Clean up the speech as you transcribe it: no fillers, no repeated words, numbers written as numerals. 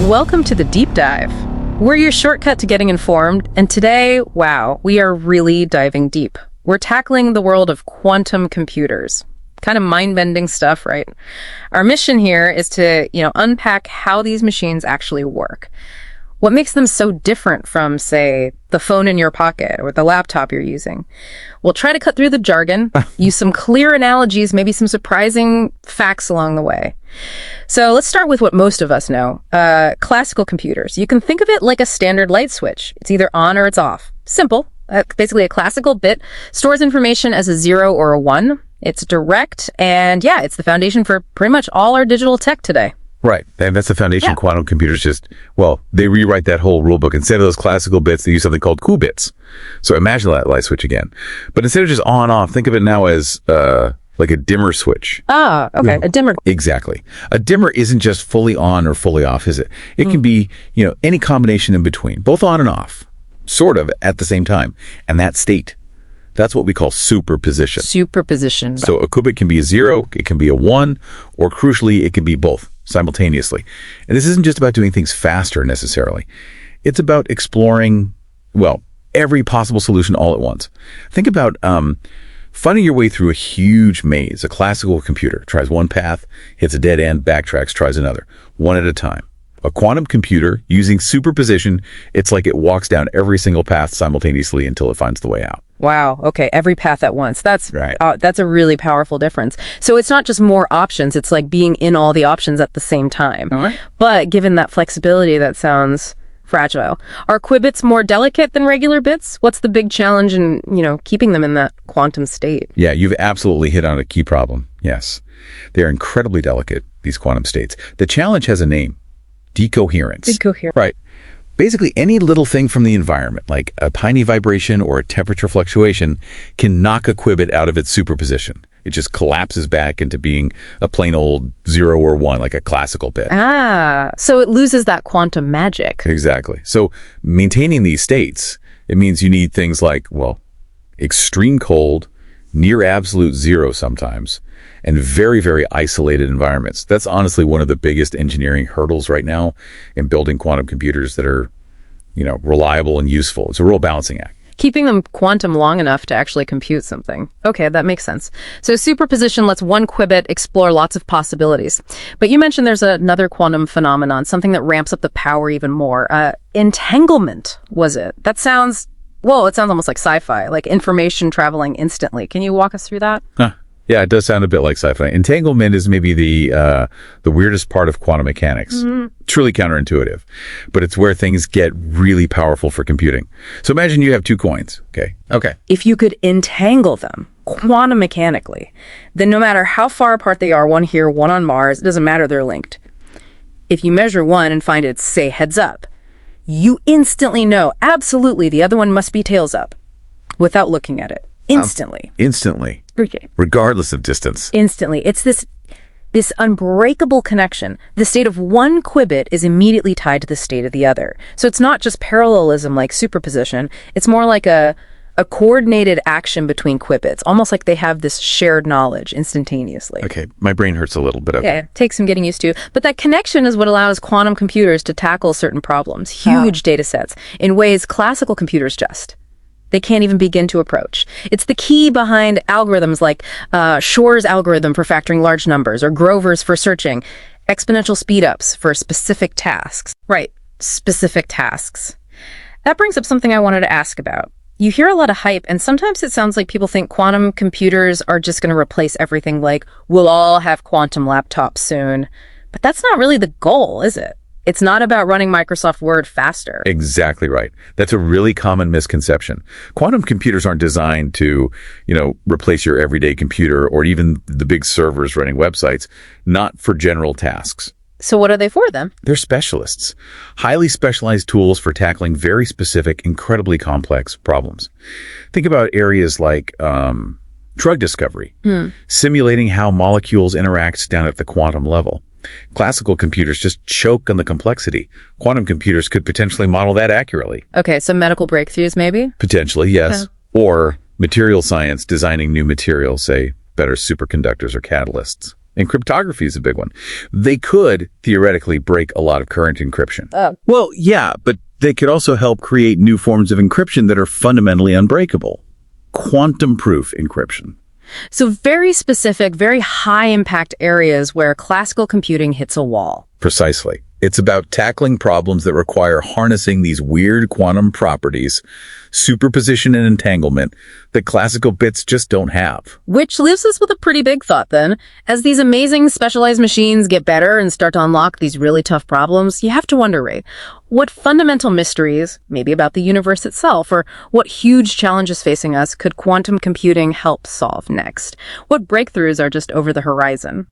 Welcome to the Deep Dive. We're your shortcut to getting informed, and today, wow, we are really diving deep. We're tackling the world of quantum computers. Kind of mind-bending stuff, right? Our mission here is to, unpack how these machines actually work. What makes them so different from, say, the phone in your pocket or the laptop you're using? We'll try to cut through the jargon, use some clear analogies, maybe some surprising facts along the way. So let's start with what most of us know. Classical computers. You can think of it like a standard light switch. It's either on or it's off. Simple. Basically, a classical bit stores information as a 0 or a 1. It's direct, and it's the foundation for pretty much all our digital tech today. Right. And that's the foundation. Quantum computers they rewrite that whole rule book. Instead of those classical bits, they use something called qubits. So imagine that light switch again. But instead of just on off, think of it now as like a dimmer switch. Ah, okay. A dimmer. Exactly. A dimmer isn't just fully on or fully off, is it? It can be, any combination in between, both on and off, sort of at the same time. And that state, that's what we call superposition. Superposition. So a qubit can be a 0, it can be a 1, or crucially, it can be both simultaneously. And this isn't just about doing things faster necessarily. It's about exploring, every possible solution all at once. Think about finding your way through a huge maze. A classical computer tries one path, hits a dead end, backtracks, tries another, one at a time. A quantum computer, using superposition, it's like it walks down every single path simultaneously until it finds the way out. Wow. Okay. Every path at once. That's right. That's a really powerful difference. So it's not just more options. It's like being in all the options at the same time. All right. But given that flexibility, that sounds fragile. Are qubits more delicate than regular bits? What's the big challenge in, keeping them in that quantum state? Yeah, you've absolutely hit on a key problem. Yes. They're incredibly delicate, these quantum states. The challenge has a name. Decoherence. Decoherence. Right. Basically, any little thing from the environment, like a tiny vibration or a temperature fluctuation, can knock a qubit out of its superposition. It just collapses back into being a plain old 0 or 1, like a classical bit. Ah, so it loses that quantum magic. Exactly. So maintaining these states, it means you need things like, extreme cold, near absolute 0 sometimes, and very, very isolated environments. That's honestly one of the biggest engineering hurdles right now in building quantum computers that are, reliable and useful. It's a real balancing act. Keeping them quantum long enough to actually compute something. Okay, that makes sense. So superposition lets one qubit explore lots of possibilities. But you mentioned there's another quantum phenomenon, something that ramps up the power even more. Entanglement, was it? That sounds, it sounds almost like sci-fi, like information traveling instantly. Can you walk us through that? Yeah, it does sound a bit like sci-fi. Entanglement is maybe the weirdest part of quantum mechanics. Mm-hmm. Truly counterintuitive, but it's where things get really powerful for computing. So imagine you have two coins. Okay. If you could entangle them quantum mechanically, then no matter how far apart they are, one here, one on Mars, it doesn't matter, they're linked. If you measure one and find it's, say, heads up, you instantly know, absolutely, the other one must be tails up without looking at it. Instantly. Instantly. Okay. Regardless of distance. Instantly. It's this unbreakable connection. The state of one qubit is immediately tied to the state of the other. So it's not just parallelism like superposition. It's more like a coordinated action between qubits, almost like they have this shared knowledge instantaneously. Okay, my brain hurts a little bit. Okay. Yeah, it takes some getting used to. But that connection is what allows quantum computers to tackle certain problems, huge data sets, in ways classical computers they can't even begin to approach. It's the key behind algorithms like Shor's algorithm for factoring large numbers, or Grover's for searching, exponential speedups for specific tasks. Right, specific tasks. That brings up something I wanted to ask about. You hear a lot of hype, and sometimes it sounds like people think quantum computers are just going to replace everything, like we'll all have quantum laptops soon. But that's not really the goal, is it? It's not about running Microsoft Word faster. Exactly right. That's a really common misconception. Quantum computers aren't designed to, replace your everyday computer or even the big servers running websites, not for general tasks. So what are they for then? They're specialists. Highly specialized tools for tackling very specific, incredibly complex problems. Think about areas like drug discovery, simulating how molecules interact down at the quantum level. Classical computers just choke on the complexity. Quantum computers could potentially model that accurately. Okay, so medical breakthroughs maybe? Potentially, yes. Or material science designing new materials, say better superconductors or catalysts. And cryptography is a big one. They could theoretically break a lot of current encryption. Oh. Well, yeah, but they could also help create new forms of encryption that are fundamentally unbreakable. Quantum-proof encryption. So very specific, very high-impact areas where classical computing hits a wall. Precisely. It's about tackling problems that require harnessing these weird quantum properties, superposition and entanglement, that classical bits just don't have. Which leaves us with a pretty big thought then. As these amazing specialized machines get better and start to unlock these really tough problems, you have to wonder, Ray, what fundamental mysteries, maybe about the universe itself, or what huge challenges facing us could quantum computing help solve next? What breakthroughs are just over the horizon?